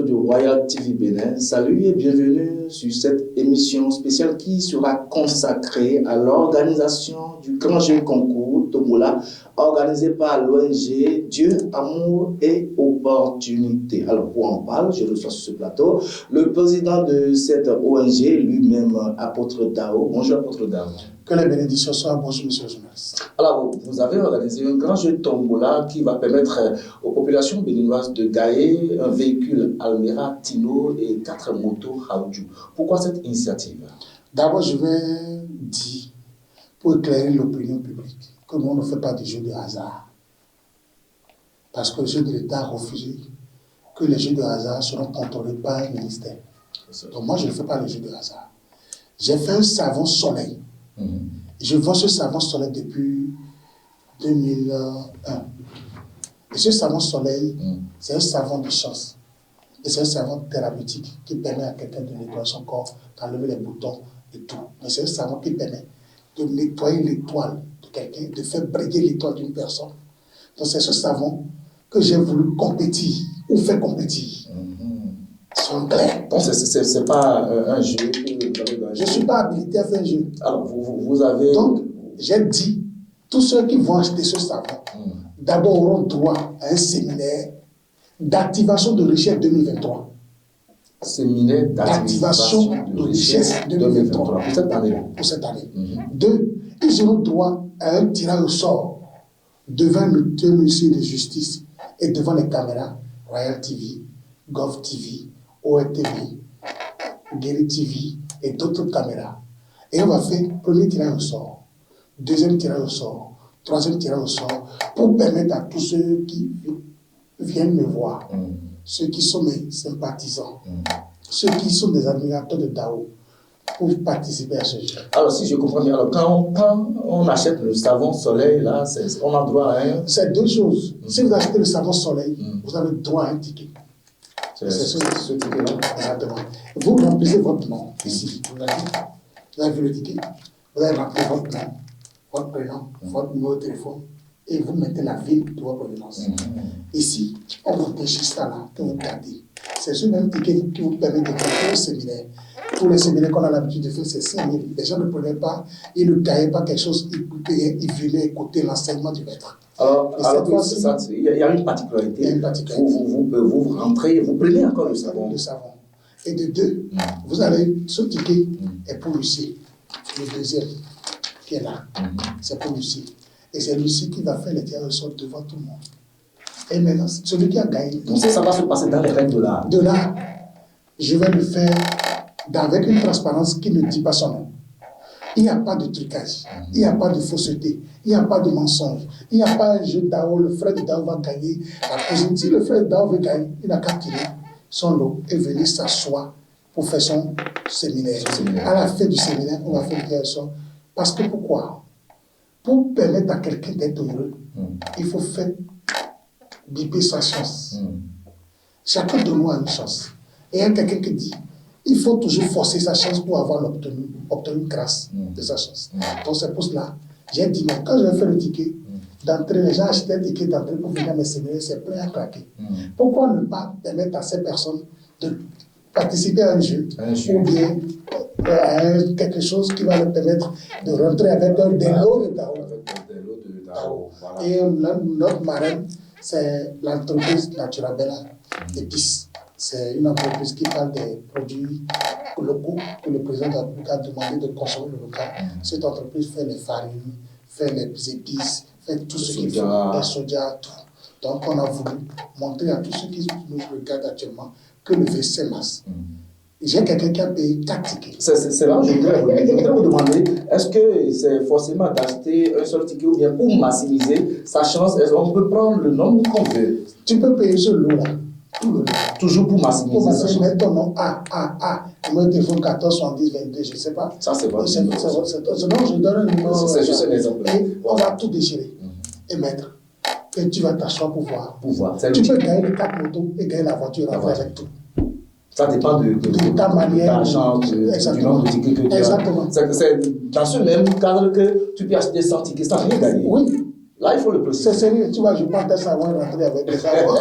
du Royal TV Bénin, salut et bienvenue sur cette émission spéciale qui sera consacrée à l'organisation du grand jeu concours Tombola, organisé par l'ONG Dieu, Amour et Opportunité. Alors, pour en parler, je reçois sur ce plateau le président de cette ONG, lui-même Apôtre Dao. Bonjour Apôtre Dao. Que les bénédictions soient. Bonjour, monsieur le journaliste. Alors, vous avez organisé un grand jeu Tombola qui va permettre aux populations béninoises de gagner un véhicule Almera, Tino et 4 motos Haoju. Pourquoi cette initiative? D'abord, je vais dire, pour éclairer l'opinion publique, que nous ne fait pas de jeux de hasard. Parce que le jeu de l'État a refusé que les jeux de hasard seront contrôlés par un ministère. Donc moi, je ne fais pas les jeux de hasard. J'ai fait un savon soleil. Je vends ce savon soleil depuis 2001. Et ce savon soleil, c'est un savon de chance. Et c'est un savon thérapeutique qui permet à quelqu'un de nettoyer son corps, d'enlever les boutons et tout. Mais c'est un savon qui permet de nettoyer l'étoile de quelqu'un, de faire briller l'étoile d'une personne. Donc c'est ce savon que j'ai voulu compétir ou faire compétir. C'est clair. Donc c'est pas un jeu que vous avez gagné. Je ne suis pas habilité à faire un jeu. Alors vous avez... Donc j'ai dit, tous ceux qui vont acheter ce savon, d'abord auront droit à un séminaire d'activation de richesse 2023. Séminaire d'activation de richesse 2023. Pour cette année. Pour cette année. Deux, ils auront droit à un tirage au sort devant le ministère de Justice et devant les caméras Royal TV, Gov TV, ORTV, Guéri TV et d'autres caméras. Et on va faire premier tirage au sort, deuxième tirage au sort, troisième tirage au sort, pour permettre à tous ceux qui viennent me voir, ceux qui sont mes sympathisants, ceux qui sont des admirateurs de Dao, pour participer à ce jeu. Alors si je comprends bien, alors, quand on achète le savon soleil, là, on a droit à un... C'est deux choses. Si vous achetez le savon soleil, vous avez droit à un ticket. C'est ce ticket-là. Exactement. Vous remplissez votre nom ici. Vous avez vu le ticket. Vous avez rempli votre nom, votre prénom, votre numéro de téléphone et vous mettez la ville de votre provenance. Ici, on vous déchire ça là, que vous gardez. C'est ce même ticket qui vous permet de faire un séminaire. Tous les séminaires qu'on a l'habitude de faire, c'est 5 000. Les gens ne prenaient pas, ils ne cahillaient pas quelque chose, ils venaient écouter l'enseignement du maître. Alors il y a une particularité. Il y a une particularité. Vous rentrez, vous prenez encore le savon. Le savon. Et de deux, vous allez, ce ticket est pour Lucie, le deuxième qui est là, c'est pour Lucie. Et c'est Lucie qui va faire les tirages au sort devant tout le monde. Et maintenant, celui qui a gagné. Donc ça va se passer dans les règles de l'art. De là, je vais le faire avec une transparence qui ne dit pas son nom. Il n'y a pas de trucage, il n'y a pas de fausseté, il n'y a pas de mensonge, il n'y a pas un jeu Dao, le frère de Dao va gagner la cuisine. Si le frère de Dao veut gagner, il n'a qu'à tirer son lot et venir s'asseoir pour faire son séminaire. À la fin du séminaire, on va faire le tirage au sort. Parce que pourquoi? Pour permettre à quelqu'un d'être heureux, il faut faire biper sa chance. Chacun de nous a une chance. Et il y a quelqu'un qui dit, il faut toujours forcer sa chance pour avoir obtenu grâce de sa chance. Donc c'est pour cela, j'ai dit, mais quand je vais faire le ticket d'entrée, les gens achètent un ticket d'entrée pour venir à mes séminaires, c'est plein à craquer. Pourquoi ne pas permettre à ces personnes de participer à un jeu ou bien à quelque chose qui va leur permettre de rentrer avec des lots de Dao. Et notre marraine, c'est l'entreprise Naturabella Épices. C'est une entreprise qui parle des produits locaux que le président de la République a demandé de consommer le local. Cette entreprise fait les farines, fait les épices, fait tout ce qu'il faut, les soja, tout. Donc on a voulu montrer à tous ceux qui nous regardent actuellement que le vaisselle masse. J'ai quelqu'un qui a payé 4 tickets. C'est là où je voudrais vous demander, est-ce que c'est forcément d'acheter un seul ticket ou bien pour maximiser sa chance, on peut prendre le nombre qu'on veut? Tu peux payer ce lot-là. Toujours pour maximiser sa chance. Mettre ton nom numéro de téléphone 14 70 22, je ne sais pas. Ça, c'est votre numéro. Non, je donne un numéro. C'est juste un exemple. Et on va tout déchirer et mettre. Et tu vas t'asseoir pour voir. Tu peux gagner les 4 motos et gagner la voiture avec tout. Ça dépend de ta manière, du nombre de tickets que tu as. Exactement. C'est dans ce même cadre que tu peux acheter 100 tickets sans rien gagner. Oui. Là, il faut le préciser. C'est sérieux, tu vois, je prends tes savons et rentrer avec des savons.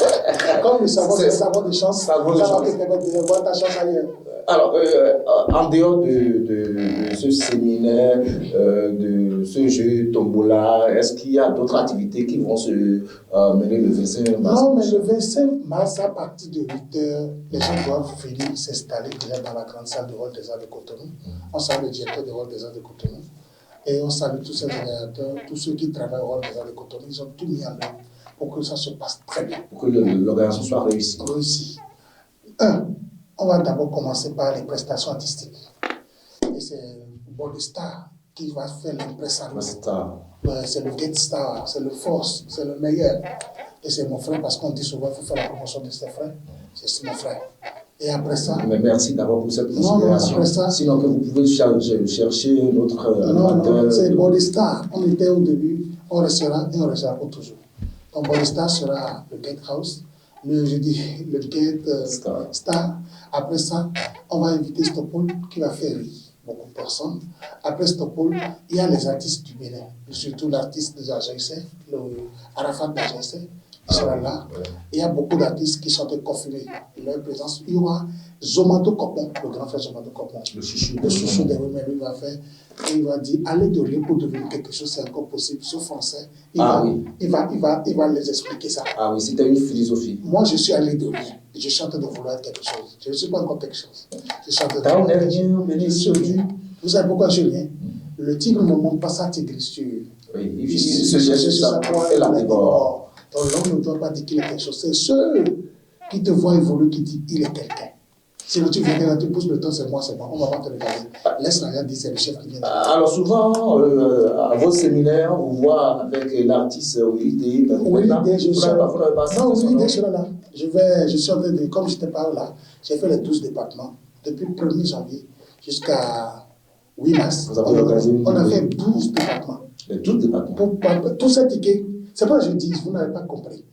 Comme le savon, c'est le savon de chance. Ça va te permettre de voir ta chance ailleurs. Alors, en dehors de ce séminaire, de ce jeu Tombola, est-ce qu'il y a d'autres activités qui vont se mener le 25 mars? Non, mais le 25 mars, à partir de 8h, les gens doivent venir s'installer déjà dans la grande salle de Hall des Arts de Cotonou. On salue le directeur de Hall des Arts de Cotonou. Et on salue tous ces organisateurs, tous ceux qui travaillent au Hall des Arts de Cotonou. Ils ont tout mis en œuvre pour que ça se passe très bien. Pour que l'organisation soit réussie. On va d'abord commencer par les prestations artistiques. Et c'est Body Star qui va faire l'impresario. C'est le Get Star, c'est le Force, c'est le meilleur. Et c'est mon frère, parce qu'on dit souvent qu'il faut faire la promotion de ses frères. C'est mon frère. Et après ça... Mais merci d'abord pour cette considération. Ça, sinon que vous pouvez chercher notre... Non, c'est Body Star. On était au début, on restera et on restera pour toujours. Donc Body Star sera le Gate House, le Gate Star. Après ça, on va inviter Stopol qui va faire rire beaucoup de personnes. Après Stopol, il y a les artistes du Bénin, surtout l'artiste de Ajaïsé, le Arafat d'Ajaïsé, qui sera là. Ouais. Il y a beaucoup d'artistes qui sont confirmés leur présence. Il y aura Zomato Kopon, le grand frère Zomato Kopon, le chouchou des Romains, lui va faire. Et il va dire, allez de rien pour devenir quelque chose, c'est encore possible, ce français. Il va les expliquer ça. Ah oui, c'était une philosophie. Moi, je suis allé de rien. Je suis en train de vouloir être quelque chose. Je ne suis pas encore quelque chose. Je suis en train de vouloir quelque chose. Vous savez pourquoi je viens? Le tigre ne monte pas sa tigre sur... Oui, il se cherche sur sa proie et la déborde. Donc l'homme ne doit pas dire qu'il est quelque chose. C'est ceux qui te voient évoluer qui disent qu'il est quelqu'un. Sinon tu viens là, tu pousses le temps, c'est moi, on va pas te regarder. Laisse rien dire, c'est le chef qui vient. Alors souvent, à vos séminaires, on voit avec l'artiste Willy D. Willy D, je suis là. Je suis en train de, comme je te parle là, j'ai fait les 12 départements, depuis le 1er janvier jusqu'à 8 mars. On a fait 12 départements. Les 12 départements? Pour tous ces tickets, c'est pas que je dis, vous n'avez pas compris.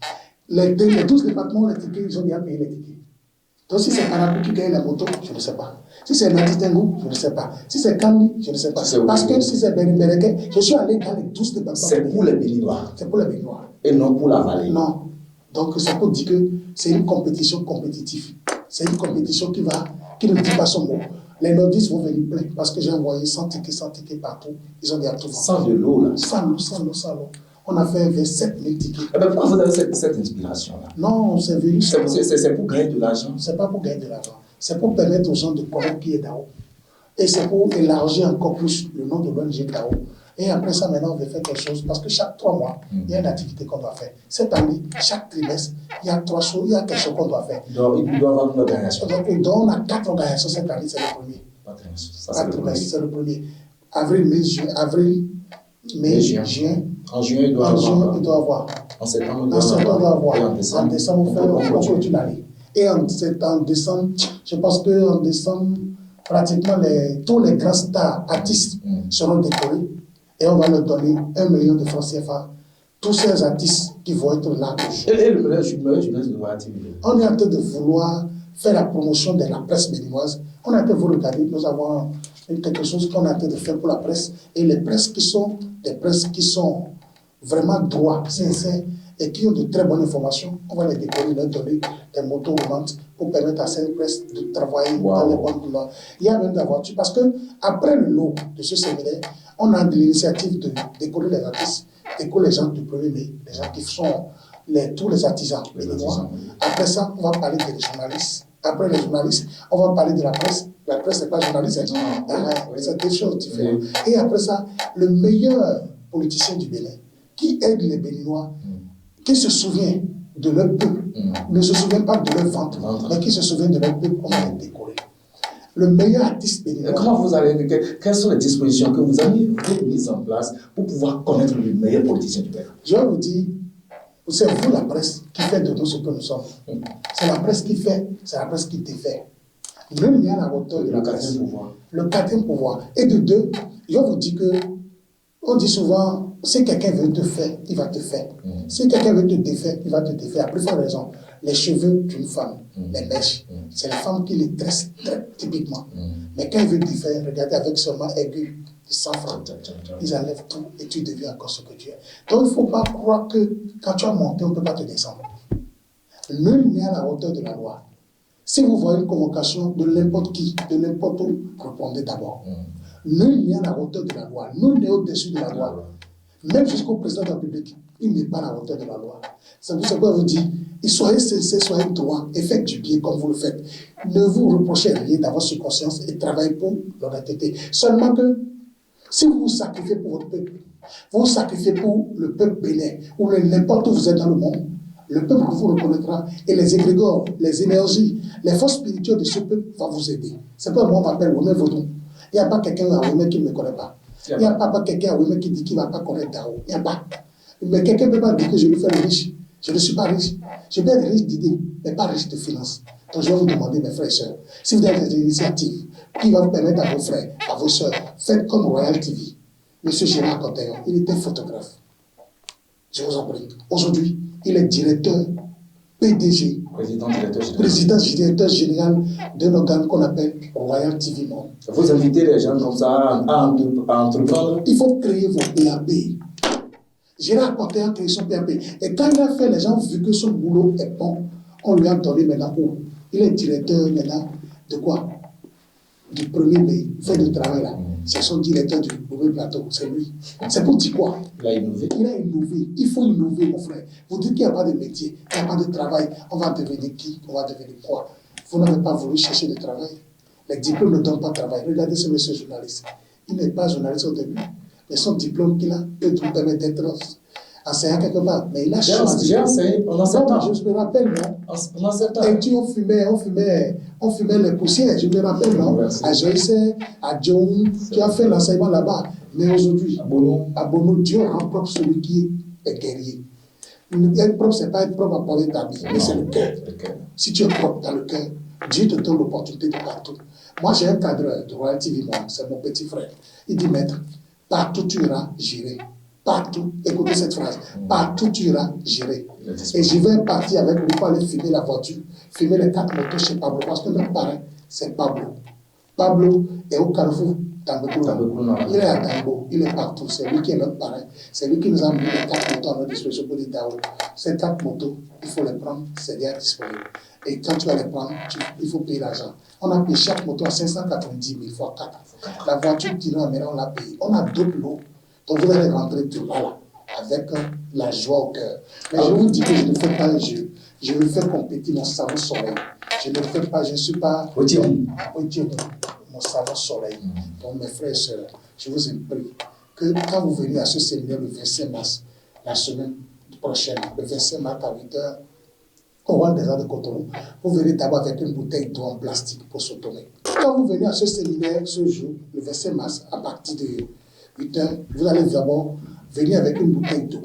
Les 12 départements, les tickets, ils ont déjà payé les tickets. Donc si c'est Parapluie qui gagne la moto, je ne sais pas. Si c'est Nati Tengu, je ne sais pas. Si c'est Kambi, je ne sais pas. Parce que si c'est Bereke, je suis allé dans les 12 départements. C'est pour les Béninois. C'est pour les Béninois. Et non pour la vallée. Non. Donc c'est pour dire que c'est une compétition compétitive. C'est une compétition qui ne dit pas son mot. Les nordistes vont venir plein parce que j'ai envoyé 100 tickets partout. Ils ont dit à tout le monde. Sans de l'eau là. Sans l'eau. On a fait 27 000 tickets. Eh bien, pourquoi vous avez cette inspiration-là? Non, c'est venu. C'est pour gagner de l'argent? C'est pas pour gagner de l'argent. C'est pour permettre aux gens de connaître qui est Dao. Et c'est pour élargir encore plus le nom de l'ONG Dao. Et après ça, maintenant, on veut faire quelque chose. Parce que chaque 3 mois, il y a une activité qu'on doit faire. Cette année, chaque trimestre, il y a 3 choses, il y a quelque chose qu'on doit faire. Donc, il doit y avoir une organisation. Donc, on a 4 organisations cette année, c'est le premier. C'est le premier. Avril, mai, juin. En juin, il doit avoir. En septembre, il doit avoir. En décembre, on fait une année. Et en décembre, je pense qu'en décembre, pratiquement tous les grands stars artistes seront décorés. Et on va leur donner 1 million de francs CFA. Tous ces artistes qui vont être là. Et le meilleur jeunesse de Guadeloupe. On est en train de vouloir faire la promotion de la presse béninoise. On est en train de vous regarder. Nous avons quelque chose qu'on est en train de faire pour la presse. Et les presses qui sont des presses qui sont vraiment droits, sincères, et qui ont de très bonnes informations, on va les décorer, leur donner des motos roulantes pour permettre à cette presse de travailler dans les bonnes couleurs. Il y a même des voitures, parce qu'après le lot de ce séminaire, on a de l'initiative de décorer les artistes, décorer les gens du 1er mai, les gens qui sont tous les artisans. Après ça, on va parler des journalistes. Après les journalistes, on va parler de la presse. La presse, ce n'est pas journaliste, c'est des choses différentes. Et après ça, le meilleur politicien du Bénin, qui aide les Béninois, qui se souvient de leur peuple, ne se souvient pas de leur ventre, mais qui se souvient de leur peuple, on va les décorer. Le meilleur artiste béninois. Comment vous allez, quelles sont les dispositions que vous avez mises en place pour pouvoir connaître le meilleur politicien du Bénin? Je vais vous dire, c'est vous la presse qui fait de nous ce que nous sommes. C'est la presse qui fait, c'est la presse qui défait. Même il y a la hauteur de la presse. Le quatrième pouvoir. Et de deux, je vais vous dire que, on dit souvent, si quelqu'un veut te faire, il va te faire. Si quelqu'un veut te défaire, il va te défaire. À plus forte raison, les cheveux d'une femme, les mèches, c'est la femme qui les tresse très typiquement. Mais quand elle veut défaire, regardez avec seulement aigu, du 100 francs. Ils enlèvent tout et tu deviens encore ce que tu es. Donc il ne faut pas croire que quand tu as monté, on ne peut pas te descendre. Nul n'est à la hauteur de la loi. Si vous voyez une convocation de n'importe qui, de n'importe où, répondez d'abord. Nul n'est à la hauteur de la loi. Nul n'est au-dessus de la loi. Même jusqu'au président de la République, il n'est pas à la hauteur de la loi. C'est pour ça que vous dit, soyez sincères, soyez droits et faites du bien comme vous le faites. Ne vous reprochez rien d'avoir sur conscience et travaillez pour l'honnêteté. Seulement que si vous vous sacrifiez pour votre peuple, vous vous sacrifiez pour le peuple bénin, ou n'importe où vous êtes dans le monde, le peuple vous reconnaîtra et les égrégores, les énergies, les forces spirituelles de ce peuple vont vous aider. C'est pas moi, on m'appelle Romain Vaudon. Il n'y a pas quelqu'un à Romain qui ne me connaît pas. Il n'y a pas quelqu'un à Romain qui dit qu'il ne va pas connaître Dao. Il n'y a pas. Mais quelqu'un ne peut pas dire que je vais faire le riche. Je ne suis pas riche. Je peux être riche d'idées, mais pas riche de finances. Donc je vais vous demander, mes frères et sœurs, si vous avez des initiatives qui vont vous permettre à vos frères, à vos sœurs, faites comme Royal TV. Monsieur Gérard Cotillon, il était photographe. Je vous en prie. Aujourd'hui, il est directeur PDG, président-directeur général d'un organe qu'on appelle Royal TV Monde. Vous invitez les gens comme ça à entreprendre. Il faut créer vos PAP. Gérard Cotillon a créé son PAP. Et quand il a fait, les gens ont vu que son boulot est bon. On lui a donné maintenant où? Il est directeur maintenant de quoi? Du premier pays. Il fait du travail là. C'est son directeur du premier plateau. C'est lui. C'est pour dire quoi? Il a innové. Il a innové. Il faut innover, mon frère. Vous dites qu'il n'y a pas de métier, il n'y a pas de travail. On va devenir qui? On va devenir quoi? Vous n'avez pas voulu chercher de travail. Les diplômes ne donnent pas de travail. Regardez ce monsieur journaliste. Il n'est pas journaliste au début. Mais son diplôme qu'il a peut lui permettre d'être enseignant quelque part. Mais il a choisi. J'ai enseigné pendant 7 ans. Je me rappelle, non? Pendant 7 ans. Et tu, on fumait les poussières. Je me rappelle, non? À Joyce, à John, tu as fait l'enseignement là-bas. Mais aujourd'hui, à Bono, Dieu rend propre celui qui est guerrier. Être propre, ce n'est pas être propre à parler d'habits, mais c'est le cœur. Si tu es propre dans le cœur, Dieu te donne l'opportunité de partout. Moi, j'ai un cadreur de Royal TV, c'est mon petit frère. Il dit, maître, partout tu iras, j'irai. Partout, écoutez cette phrase, partout tu iras, j'irai. Et je vais partir avec lui pour aller filmer la voiture, filmer les 4 motos chez Pablo, parce que notre parrain, c'est Pablo. Pablo est au Carrefour, Tambekouno. Il est à Tambo, il est partout, c'est lui qui est notre parrain. C'est lui qui nous a mis les 4 motos à notre disposition pour dire Dao. Ces 4 motos, il faut les prendre, c'est déjà disponible. Et quand tu vas les prendre, il faut payer l'argent. On a payé chaque moto à 590 000 fois 4. La voiture qui nous amène, on l'a payé. On a d'autres lots. Donc vous allez rentrer tout là, avec la joie au cœur. Mais je vous dis que je ne fais pas un jeu. Je veux faire compétir mon savon soleil. Je ne fais pas, je ne suis pas... Mon savon soleil. Donc mes frères et sœurs, je vous prie que quand vous venez à ce séminaire le 25 mars, la semaine prochaine, le 25 mars à 8h, au Roi des Arts de Cotonou, vous venez d'abord avec une bouteille d'eau en plastique pour s'automer. Quand vous venez à ce séminaire ce jour, le 25 mars, à partir de 8h, vous allez d'abord venir avec une bouteille d'eau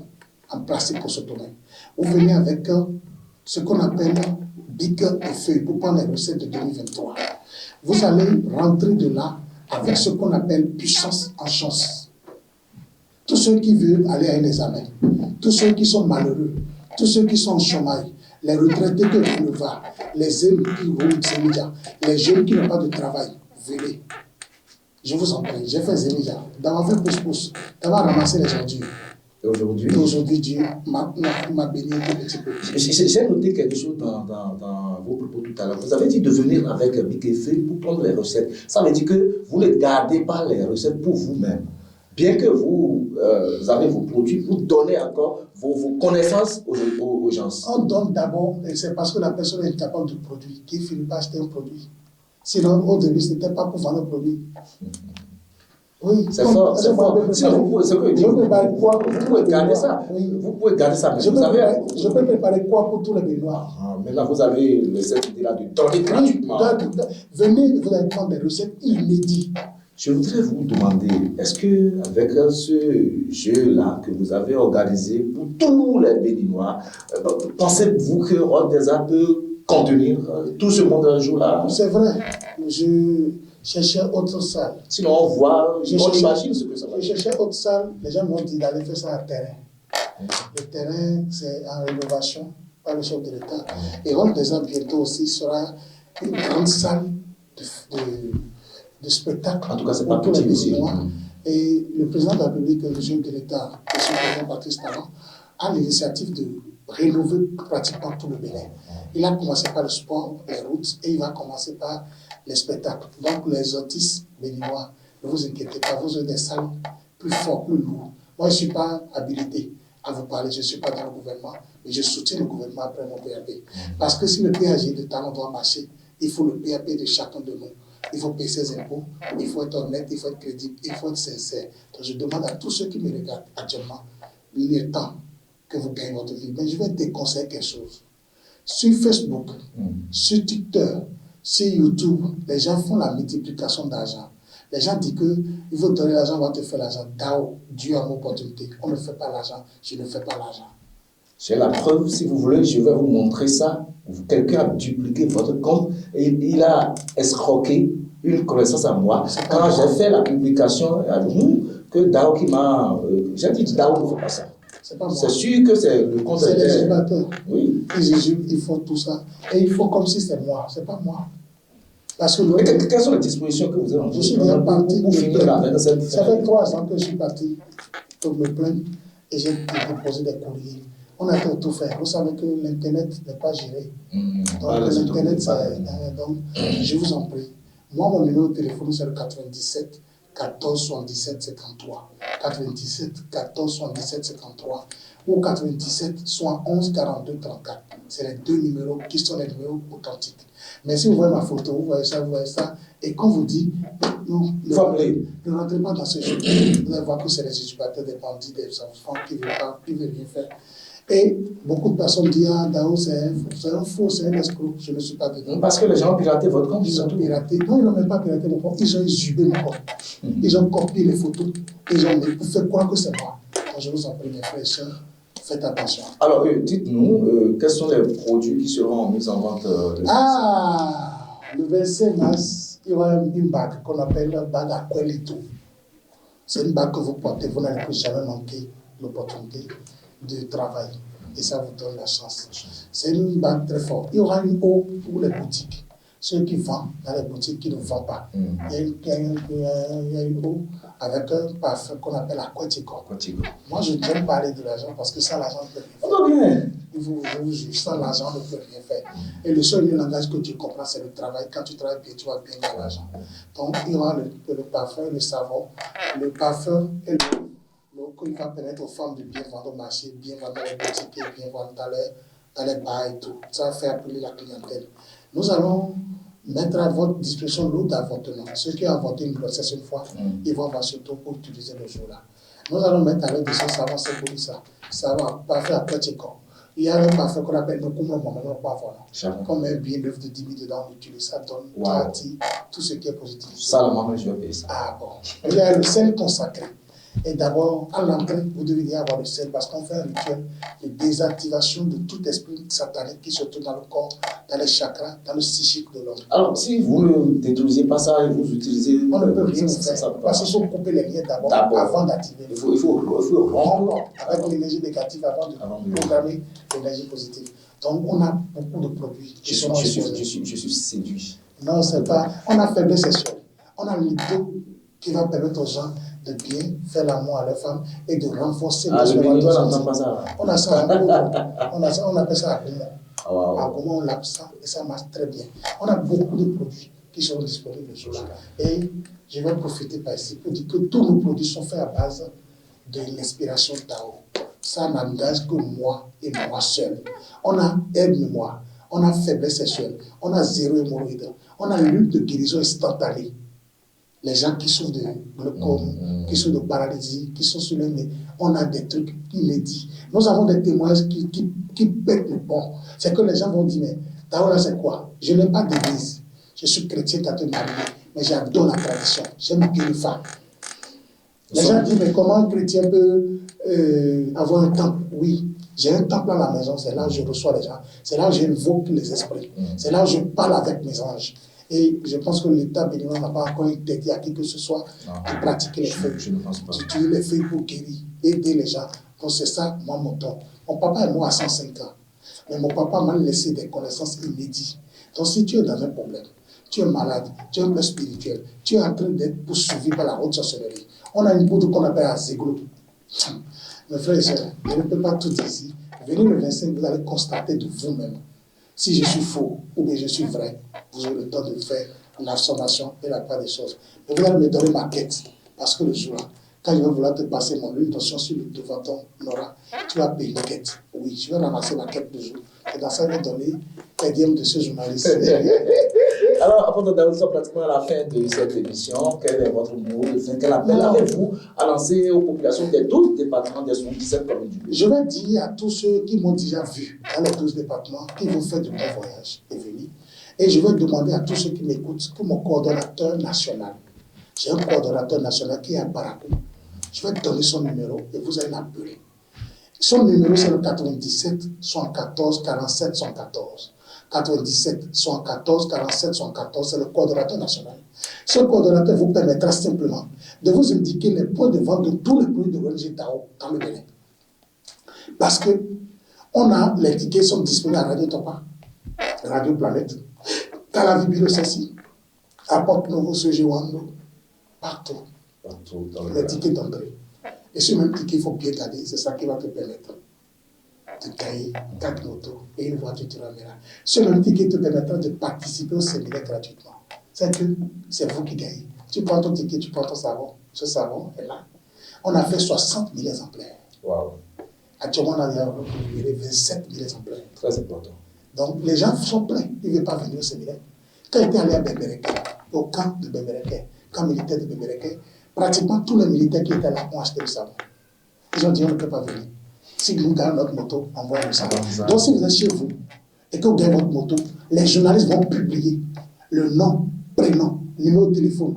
en plastique pour s'automer. Vous venez avec ce qu'on appelle bic et feuille pour prendre les recettes de 2023. Vous allez rentrer de là avec ce qu'on appelle puissance en chance. Tous ceux qui veulent aller à un examen, tous ceux qui sont malheureux, tous ceux qui sont en chômage, les retraités que vous ne va, les jeunes qui roulent Zémija, les jeunes qui n'ont pas de travail, venez. Je vous en prie, j'ai fait Zémija, d'avoir fait pouce-pouce, d'avoir ramassé les ordures. Et aujourd'hui, Dieu m'a béni un petit peu. J'ai noté quelque chose dans vos propos tout à l'heure. Vous avez dit de venir avec un bic et feuille pour prendre les recettes. Ça veut dire que vous ne gardez pas les recettes pour vous-même. Bien que vous avez vos produits, vous donnez encore vos connaissances aux gens. On donne d'abord, et c'est parce que la personne est capable du produit qu'il finit par acheter un produit. Sinon, au début, ce n'était pas pour vendre un produit. Oui, c'est fort, c'est fort. Sinon, vous pouvez garder ça. Oui. Vous pouvez garder ça. Mais je peux préparer quoi pour tous les Béninois? Maintenant, vous avez cette idée-là de donner gratuitement. Venez, vous allez prendre des recettes inédites. Je voudrais vous demander, est-ce qu'avec ce jeu-là que vous avez organisé pour tous les Béninois, pensez-vous que Roi des Arts peut contenir tout ce monde un jour-là? C'est vrai. Je cherchais autre salle. Sinon, on imagine ce que ça va être. Je cherchais autre salle. Les gens m'ont dit d'aller faire ça à terrain. Le terrain, c'est en rénovation par le chef de l'État. Et Roi des Arts, bientôt aussi, sera une grande salle de spectacle. En tout cas, c'est pas petit ici. Et le président de la République, le chef de l'État, M. le président Patrice Talon, a l'initiative de rénover pratiquement tout le Bénin. Il a commencé par le sport, les routes, et il va commencer par les spectacles. Donc les artistes béninois, ne vous inquiétez pas, vous avez des salles plus fortes, plus lourdes. Moi, je ne suis pas habilité à vous parler, je ne suis pas dans le gouvernement, mais je soutiens le gouvernement après mon PAP. Parce que si le PAG de Talon doit marcher, il faut le PAP de chacun de nous. Il faut payer ses impôts, il faut être honnête, il faut être crédible, il faut être sincère. Donc je demande à tous ceux qui me regardent actuellement, il est temps que vous gagnez votre vie. Mais je vais te déconseiller quelque chose. Sur Facebook, sur TikTok, sur YouTube, les gens font la multiplication d'argent. Les gens disent qu'il faut donner l'argent, on va te faire l'argent. Dao, Dieu a mon opportunité. On ne fait pas l'argent, je ne fais pas l'argent. J'ai la preuve, si vous voulez, je vais vous montrer ça. Quelqu'un a dupliqué votre compte et il a escroqué une connaissance à moi. Quand j'ai fait la publication, que Dao qui m'a... j'ai dit Dao ne fait pas ça. C'est sûr que c'est le compte. C'est les éducateurs. Oui. Ils font tout ça. Et ils font comme si c'était moi. C'est pas moi. Parce que quelles sont les dispositions que vous avez en Je suis bien parti pour finir avec cette... Ça fait 3 ans que je suis parti pour me plaindre et j'ai déposé des courriers. On a tout fait. Vous savez que l'Internet n'est pas géré. Donc, l'Internet, donc, je vous en prie. Moi, mon numéro de téléphone, c'est le 97 14 77 53. 97 14 77 53 ou 97 71 42 34. C'est les 2 numéros qui sont les numéros authentiques. Mais si vous voyez ma photo, vous voyez ça, et quand vous dites, non, ne rentrez pas dans ce jeu. Vous allez voir que c'est les éducateurs, des bandits, des enfants qui ne veulent rien faire. Et beaucoup de personnes disent, ah, Dao, c'est un faux, c'est un escroc. Je ne suis pas dedans. Parce que les gens ont piraté votre compte. Ils ont piraté. Non, ils n'ont même pas piraté mon compte. Ils ont exhumé mon compte. Ils ont copié les photos. Ils ont fait croire que c'est moi. Donc, je vous en prie, mes frères et sœurs, faites attention. Alors, dites-nous, quels sont les produits qui seront mis en vente le 25 mars, il y aura une bague qu'on appelle la bague à Quelito. C'est une bague que vous portez, vous n'allez plus jamais manquer l'opportunité de travail. Et ça vous donne la chance. C'est une bague très forte. Il y aura une eau pour les boutiques. Ceux qui vendent dans les boutiques qui ne vendent pas. Il y a une eau avec un parfum qu'on appelle Aquatico. Moi, je n'aime parler de l'argent parce que sans l'argent, ne peut rien faire. Je vous jure, sans l'argent, ne peut rien faire. Et le seul langage que tu comprends, c'est le travail. Quand tu travailles bien, tu vas bien gagner l'argent. Donc, il y aura le parfum, le savon, le parfum et l'eau qui va permettre aux femmes de bien vendre au marché, bien vendre dans les boutiques et bien vendre dans les bars et tout. Ça va faire appeler la clientèle. Nous allons mettre à votre disposition l'eau d'avortement. Ceux qui ont avorté une grossesse une fois, ils vont avoir surtout pour utiliser le jour-là. Nous allons mettre à l'aide de ce savon, c'est pour ça. Ça va parfait à petit corps. Il y a un parfum qu'on appelle le koumou, comme un billet neuf de 10 000 dedans, on utilise ça, donne tout ce qui est positif. Ça, la maman, je vais payer ça. Ah bon. Il y a le sel consacré. Et d'abord, à l'entrée, vous devriez avoir le sel parce qu'on fait un rituel de désactivation de tout esprit satanique qui se trouve dans le corps, dans les chakras, dans le psychique de l'homme. Alors, si vous ne détruisez pas ça et vous utilisez... On ne peut rien faire parce qu'il faut couper les liens d'abord avant d'activer. Il faut rompre avec l'énergie négative avant de programmer l'énergie positive. Donc, on a beaucoup de produits qui sont je suis séduit. Non, c'est pas... On a faiblesse sexuelle. On a l'idéo qui va permettre aux gens de bien faire l'amour à leur femme et de renforcer le on a ça à on appelle ça à Goumon. À Goumon, on lave ça et ça marche très bien. On a beaucoup de produits qui sont disponibles ce jour-là. Et je vais profiter par ici pour dire que tous nos produits sont faits à base de l'inspiration Tao. Ça n'engage que moi et moi seul. On a aide-mémoire, on a faiblesse sexuelle, on a zéro hémorroïde, on a lutte de guérison instantanée. Les gens qui souffrent de glaucome, qui souffrent de paralysie, qui sont sur le nez, on a des trucs inédits. Nous avons des témoignages qui pètent le pont. C'est que les gens vont dire, mais Daola, c'est quoi? Je n'ai pas d'église. Je suis chrétien catholique, mais j'adore la tradition. J'aime bien les femmes. Les gens disent, mais comment un chrétien peut avoir un temple? Oui, j'ai un temple à la maison, c'est là où je reçois les gens. C'est là où j'invoque les esprits. C'est là où je parle avec mes anges. Et je pense que l'État béninois n'a pas encore interdit à qui que ce soit de pratiquer les feuilles. Je ne pense pas. D'utiliser les feuilles pour guérir, aider les gens. Donc c'est ça, moi, mon don. Mon papa est mort à 105 ans. Mais mon papa m'a laissé des connaissances inédites. Donc si tu es dans un problème, tu es malade, tu es un peu spirituel, tu es en train d'être poursuivi par la haute sorcellerie, On a une poudre qu'on appelle azéglo. Mes frères et sœurs, je ne peux pas tout dire ici. Venez le 25, vous allez constater de vous-même si je suis faux ou bien je suis vrai. Vous aurez le temps de faire la sommation et la part des choses. Mais vous allez me donner ma quête. Parce que le jour-là, quand je vais vouloir te passer mon huile d'onction sur le devant ton aura, tu vas payer une quête. Oui, je vais ramasser ma quête du jour. Et dans ça, je vais donner les dièmes de ce journaliste. Alors, apôtre Daoud, nous sommes pratiquement à la fin de cette émission. Quel est votre mot de fin? Quel appel avez-vous à lancer aux populations des 12 départements des 77 communes du pays? Je vais dire à tous ceux qui m'ont déjà vu dans les 12 départements qu'ils vont faire de bons voyages et venir. Et je vais demander à tous ceux qui m'écoutent que mon coordonnateur national, j'ai un coordonnateur national qui est à Barakou. Je vais te donner son numéro et vous allez l'appeler. Son numéro, c'est le 97 74 47 114. 97 74 47 114, c'est le coordonnateur national. Ce coordonnateur vous permettra simplement de vous indiquer les points de vente de tous les produits de l'ONG Tao dans le Bénin. Parce que les tickets sont disponibles à Radio Topa, Radio Planète, Calavibi le Sassi, à Porte-Novo, Sojewando, partout. Les tickets d'entrée. Et ce même ticket, il faut bien garder, c'est ça qui va te permettre de gagner 4 motos et une voiture Turamera. Ce même ticket te permettra de participer au séminaire gratuitement. C'est que c'est vous qui gagnez. Tu prends ton ticket, tu prends ton savon. Ce savon est là. On a fait 60 000 exemplaires. Wow. Actuellement, on a libéré 27 000 exemplaires. Très important. Donc, les gens sont pleins. Ils ne veulent pas venir au séminaire. Quand ils étaient allés à Bembereke, au camp de Bembereke, camp militaire de Bembereke, pratiquement tous les militaires qui étaient là ont acheté le savon. Ils ont dit on ne peut pas venir. Si nous gagnons notre moto, envoyez le savon. Donc si vous êtes chez vous et que vous gagnez votre moto, les journalistes vont publier le nom, prénom, numéro de téléphone,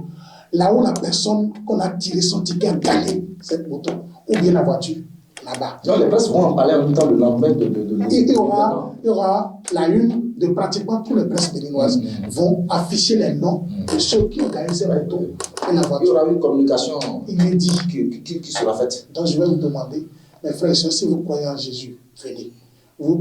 là où la personne qu'on a tiré son ticket a gagné cette moto, ou bien la voiture, là-bas. Donc les presses vont en parler en même temps le lendemain de il y aura la une de pratiquement tous les presses béninoises vont afficher les noms de ceux qui ont gagné ces motos et la voiture. Il y aura une communication inédite qui sera faite. Donc je vais vous demander, mes frères et sœurs, si vous croyez en Jésus, venez.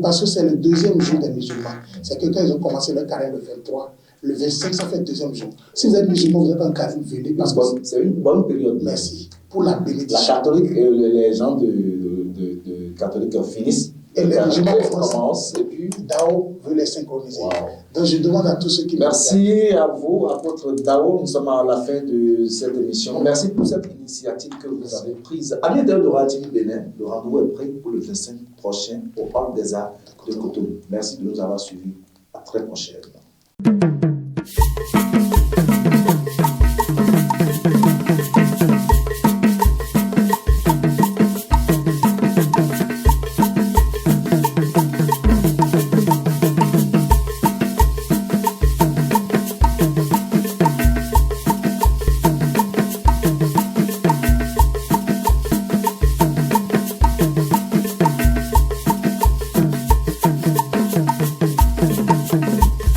Parce que c'est le deuxième jour des musulmans. C'est que quand ils ont commencé le carême le 23, le 25, ça fait le deuxième jour. Si vous êtes musulman, vous êtes en carême, venez. Parce que c'est une bonne période. Merci. Pour la bénédiction. La catholique, les gens de catholiques finissent. Et les musulmans commencent. Et puis Dao veut les synchroniser. Wow. Donc je demande à tous ceux qui merci à vous, apôtre Dao. Nous sommes à la fin de cette émission. Merci pour cette initiative que vous avez prise. Amis de Radio Bénin, le rendez-vous est prêt pour le 25 prochain au Hall des Arts de Cotonou. Merci de nous avoir suivis. À très prochainement.